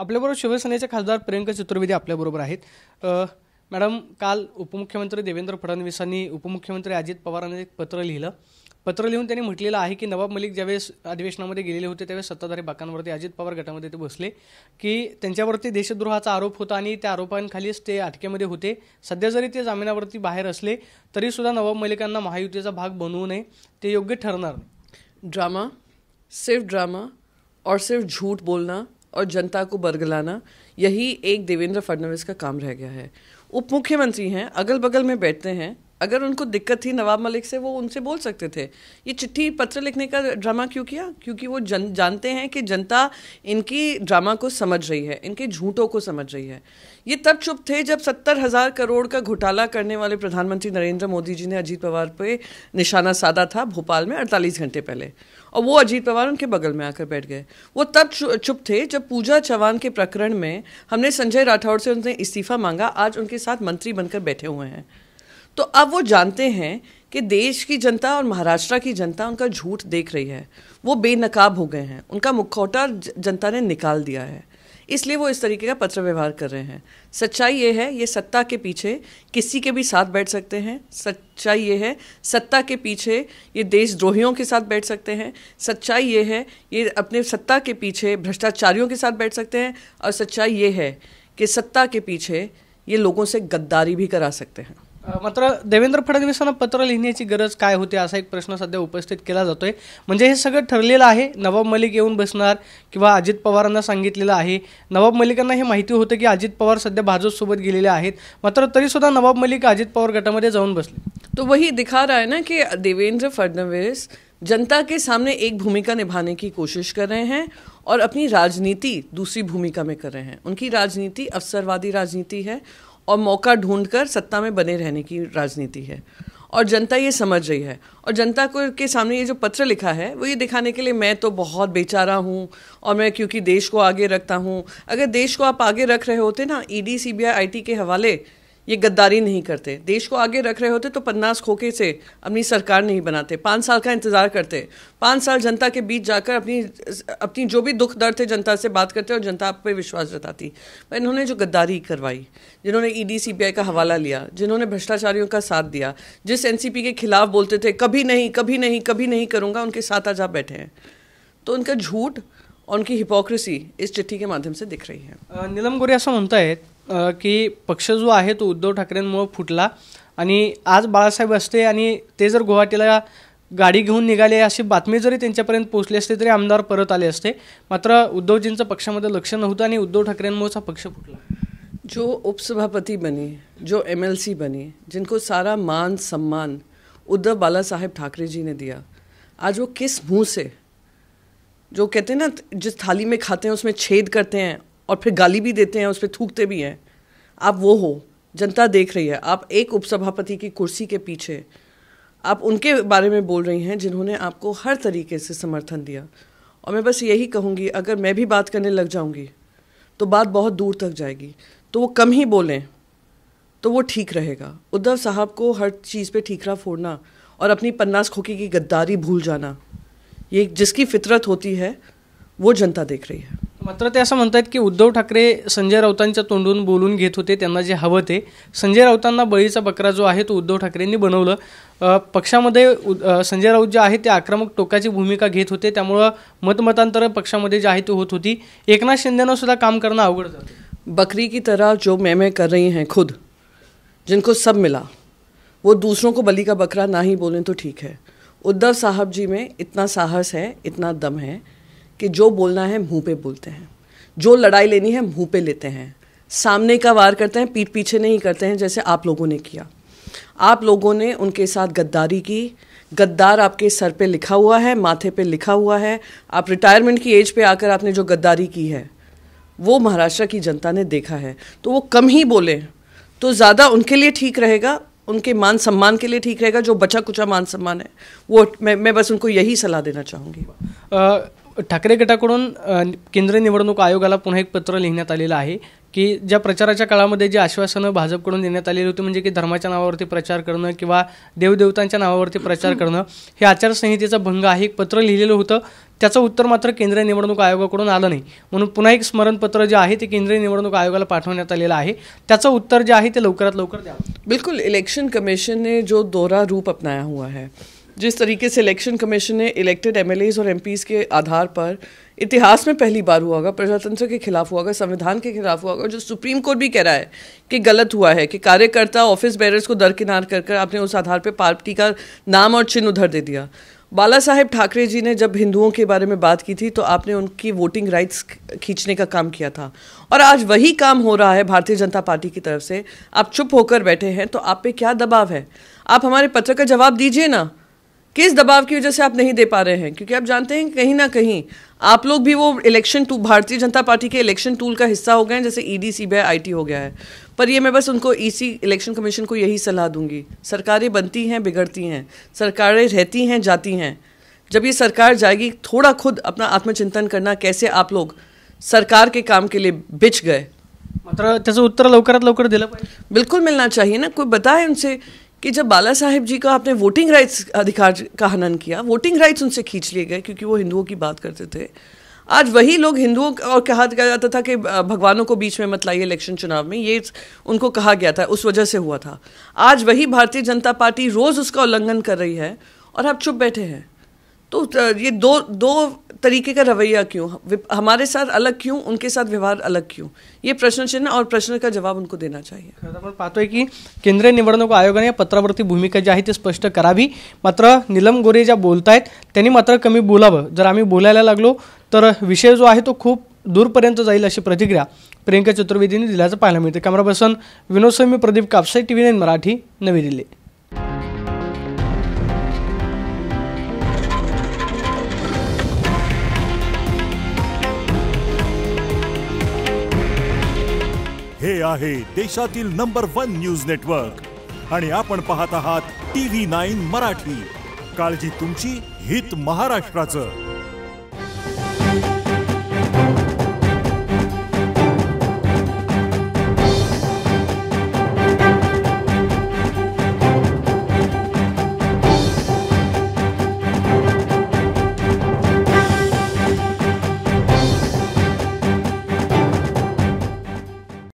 आपल्याबरोबर शिवसेनेचे खासदार प्रियंका चतुर्वेदी आपल्याबरोबर आहेत. मॅडम, काल उपमुख्यमंत्री देवेंद्र फडणवीसांनी उपमुख्यमंत्री अजित पवारांना एक पत्र लिहिलं. पत्र लिहून त्यांनी म्हटलेलं आहे की नवाब मलिक ज्यावेळेस अधिवेशनामध्ये गेलेले होते त्यावेळेस सत्ताधारी बाकांवरती अजित पवार गटामध्ये ते बसले की त्यांच्यावरती देशद्रोहाचा आरोप होता आणि त्या आरोपांखालीच ते अटकेमध्ये होते. सध्या जरी ते जामिनावरती बाहेर असले तरीसुद्धा नवाब मलिकांना महायुतीचा भाग बनवू नये, ते योग्य ठरणार नाही. ड्रामा, सिर्फ ड्रामा और सिर्फ झूठ बोलना और जनता को बरगलाना, यही एक देवेंद्र फडणवीस का काम रह गया है. उप मुख्यमंत्री हैं, अगल बगल में बैठते हैं. अगर उनको दिक्कत थी नवाब मलिक से, वो उनसे बोल सकते थे. ये चिट्ठी पत्र लिखने का ड्रामा क्यों किया? क्योंकि वो जानते हैं कि जनता इनकी ड्रामा को समझ रही है, इनके झूठों को समझ रही है. ये तब चुप थे जब 70,000 करोड़ का घोटाला करने वाले प्रधानमंत्री नरेंद्र मोदी जी ने अजीत पवार पे निशाना साधा था भोपाल में 48 घंटे पहले, और वो अजीत पवार उनके बगल में आकर बैठ गए. वो तब चुप थे जब पूजा चव्हाण के प्रकरण में हमने संजय राठौड़ से उनसे इस्तीफा मांगा. आज उनके साथ मंत्री बनकर बैठे हुए हैं. तो अब वो जानते हैं कि देश की जनता और महाराष्ट्र की जनता उनका झूठ देख रही है. वो बेनकाब हो गए हैं, उनका मुखौटा जनता ने निकाल दिया है. इसलिए वो इस तरीके का पत्र व्यवहार कर रहे हैं. सच्चाई ये है, ये सत्ता के पीछे किसी के भी साथ बैठ सकते हैं. सच्चाई ये है, सत्ता के पीछे ये देशद्रोहियों के साथ बैठ सकते हैं. सच्चाई ये है, ये अपने सत्ता के पीछे भ्रष्टाचारियों के साथ बैठ सकते हैं. और सच्चाई ये है कि सत्ता के पीछे ये लोगों से गद्दारी भी करा सकते हैं. मात्र देवेंद्र फडणवीसांना पत्र लिहिण्याची गरज काय होती असा एक प्रश्न सध्या उपस्थित केला जातोय. म्हणजे हे सगळं ठरलेलं आहे, नवाब मलिक येऊन बसणार किंवा अजित पवारांना सांगितलेलं आहे. नवाब मलिकांना हे माहिती होतं की अजित पवार सध्या भाजपसोबत गेलेले आहेत, मात्र तरीसुद्धा नवाब मलिक अजित पवार गटामध्ये जाऊन बसले. तो वही दिखा रहा है ना कि देवेंद्र फडणवीस जनता के सामने एक भूमिका निभाने की कोशिश कर रहे हैं और अपनी राजनीति दूसरी भूमिका में कर रहे हैं. उनकी राजनीति अवसरवादी राजनीति है और मौका ढूंढकर सत्ता में बने रहने की राजनीति है, और जनता ये समझ रही है. और जनता को के सामने ये जो पत्र लिखा है वो ये दिखाने के लिए मैं तो बहुत बेचारा हूँ और मैं क्योंकि देश को आगे रखता हूँ. अगर देश को आप आगे रख रहे होते ना, ईडी सीबीआई आईटी के हवाले ये गद्दारी नहीं करते. देश को आगे रख रहे होते तो 50 खोखे से अपनी सरकार नहीं बनाते, 5 साल का इंतज़ार करते, 5 साल जनता के बीच जाकर अपनी जो भी दुख दर्द थे जनता से बात करते और जनता आप पे विश्वास जताती. पर इन्होंने जो गद्दारी करवाई, जिन्होंने ईडी सीबीआई का हवाला लिया, जिन्होंने भ्रष्टाचारियों का साथ दिया, जिस एनसीपी के खिलाफ बोलते थे कभी नहीं कभी नहीं कभी नहीं करूँगा, उनके साथ आज आप बैठे हैं. तो उनका झूठ और उनकी हिपोक्रेसी इस चिट्ठी के माध्यम से दिख रही है. नीलम गोरे असं म्हणतायत की पक्ष जो आहे तो उद्धव ठाकरेंमुळे फुटला आणि आज बाळासाहेब असते आणि ते जर गुवाहाटीला गाडी घेऊन निघाले अशी बातमी जरी त्यांच्यापर्यंत पोहोचली असते तरी आमदार परत आले असते. मात्र उद्धवजींचं पक्षामध्ये लक्ष नव्हतं आणि उद्धव ठाकरेंमुळेचा पक्ष फुटला. जो उपसभापति बने, जो एमएलसी बने, जिनको सारा मान सम्मान उद्धव बाला साहेब ठाकरे जी ने दिया, आज वो किस मुंह से, जो कहते हैं ना जिस थाली में खाते हैं उसमें छेद करते हैं और फिर गाली भी देते हैं, उस पर थूकते भी हैं, आप वो हो. जनता देख रही है. आप एक उपसभापति की कुर्सी के पीछे आप उनके बारे में बोल रही हैं जिन्होंने आपको हर तरीके से समर्थन दिया. और मैं बस यही कहूँगी, अगर मैं भी बात करने लग जाऊँगी तो बात बहुत दूर तक जाएगी. तो वो कम ही बोलें तो वो ठीक रहेगा. उद्धव साहब को हर चीज़ पे ठीकरा फोड़ना और अपनी 50 खोखे की गद्दारी भूल जाना, ये जिसकी फितरत होती है वो जनता देख रही है. मात्र ते असं म्हणतात की उद्धव ठाकरे संजय राऊतांच्या तोंडून बोलून घेत होते, त्यांना जे हवं ते. संजय राऊतांना बळीचा बकरा जो आहे तो उद्धव ठाकरेंनी बनवलं. पक्षामध्ये संजय राऊत जे आहे ते आक्रमक टोकाची भूमिका घेत होते, त्यामुळं मतमतांतर पक्षामध्ये जे आहे ते होत होती. एकनाथ शिंदेनं सुद्धा काम करणं अवघड झालं. बकरी की तरह जो मैं कर रही हैं खुद, जिनको सब मिला, वो दूसरों को बलि का बकरा ना ही बोलें तो ठीक है. उद्धव साहब जी में इतना साहस है, इतना दम है कि जो बोलना है मुंह पे बोलते हैं, जो लड़ाई लेनी है मुंह पे लेते हैं, सामने का वार करते हैं, पीठ पीछे नहीं करते हैं जैसे आप लोगों ने किया. आप लोगों ने उनके साथ गद्दारी की. गद्दार आपके सर पे लिखा हुआ है, माथे पे लिखा हुआ है. आप रिटायरमेंट की एज पे आकर आपने जो गद्दारी की है वो महाराष्ट्र की जनता ने देखा है. तो वो कम ही बोले तो ज़्यादा उनके लिए ठीक रहेगा, उनके मान सम्मान के लिए ठीक रहेगा. जो बचा कुचा मान सम्मान है वो मैं बस उनको यही सलाह देना चाहूँगी. ठाकरे गटाकडून केंद्रीय निवडणूक आयोगाला पुन्हा एक पत्र लिहिण्यात आलेलं आहे की ज्या प्रचाराच्या काळामध्ये जी आश्वासनं भाजपकडून देण्यात आलेली होती, म्हणजे की धर्माच्या नावावरती प्रचार करणं किंवा देवदेवतांच्या नावावरती प्रचार करणं, हे आचारसंहितेचा भंग आहे, एक पत्र लिहिलेलं होतं. त्याचं उत्तर मात्र केंद्रीय निवडणूक आयोगाकडून आलं नाही. म्हणून पुन्हा एक स्मरणपत्र जे आहे ते केंद्रीय निवडणूक आयोगाला पाठवण्यात आलेलं आहे. त्याचं उत्तर जे आहे ते लवकरात लवकर द्यावं. बिल्कुल, इलेक्शन कमीशन ने जो दोहरा रूप अपनाया हुआ है, जिस तरीके से इलेक्शन कमीशन ने इलेक्टेड एमएलएज और एमपीज के आधार पर इतिहास में पहली बार हुआ होगा, प्रजातंत्र के खिलाफ हुआ होगा, संविधान के खिलाफ हुआ होगा, जो सुप्रीम कोर्ट भी कह रहा है कि गलत हुआ है कि कार्यकर्ता ऑफिस बेरर्स को दरकिनार कर आपने उस आधार पर पार्टी का नाम और चिन्ह उधर दे दिया. बाला साहेब ठाकरे जी ने जब हिंदुओं के बारे में बात की थी तो आपने उनकी वोटिंग राइट्स खींचने का काम किया था, और आज वही काम हो रहा है भारतीय जनता पार्टी की तरफ से. आप चुप होकर बैठे हैं, तो आप पे क्या दबाव है? आप हमारे पत्र का जवाब दीजिए ना. किस दबाव की वजह से आप नहीं दे पा रहे हैं? क्योंकि आप जानते हैं कि कहीं ना कहीं आप लोग भी वो election tool, Bharatiya Janata party के इलेक्शन टूल का हिस्सा हो गए हैं, जैसे ईडी, सीबीआई, आईटी हो गया है. पर ये मैं बस उनको इलेक्शन कमीशन को यही सलाह दूंगी, सरकारें बनती हैं, बिगड़ती हैं, सरकारें रहती हैं, जाती हैं. जब ये सरकार जाएगी, थोड़ा खुद अपना आत्मचिंतन करना, कैसे आप लोग सरकार के काम के लिए बिछ गए. मात्र त्याचं उत्तर लवकरात लवकर दिलं पाहिजे. बिल्कुल मिलना चाहिए ना. कोई बताए उनसे कि जब बाला साहेब जी का आपने वोटिंग राइट्स अधिकार का हनन किया, वोटिंग राइट्स उनसे खींच लिए गए क्योंकि वो हिंदुओं की बात करते थे. आज वही लोग हिंदुओं, और कहा जाता था कि भगवानों को बीच में मत लाइए इलेक्शन चुनाव में, ये उनको कहा गया था, उस वजह से हुआ था. आज वही भारतीय जनता पार्टी रोज उसका उल्लंघन कर रही है और आप चुप बैठे हैं. तो ये दो तरीके का रवैया क्यों? हमारे साथ अलग क्यों, उनके साथ व्यवहार अलग क्यों? ये प्रश्न चिन्ह और प्रश्न का जवाब उनको देना चाहिए. खरं आपण पाहतोय की केंद्रीय निवडणूक आयोगाने या पत्रावरती भूमिका जी आहे ती स्पष्ट करावी. मात्र नीलम गोरे ज्या बोलतायत त्यांनी मात्र कमी बोलावं. जर आम्ही बोलायला लागलो तर विषय जो आहे तो खूप दूरपर्यंत जाईल, अशी प्रतिक्रिया प्रियंका चतुर्वेदींनी दिल्याचं पाहायला मिळते. कॅमेरा पर्सन विनोद स्वामी, प्रदीप कापसे, TV9 मराठी, नवी दिल्ली. हे आहे देशातील नंबर 1 न्यूज नेटवर्क आणि आपण पाहत आहात TV9 मराठी. काळजी तुमची, हित महाराष्ट्राचं.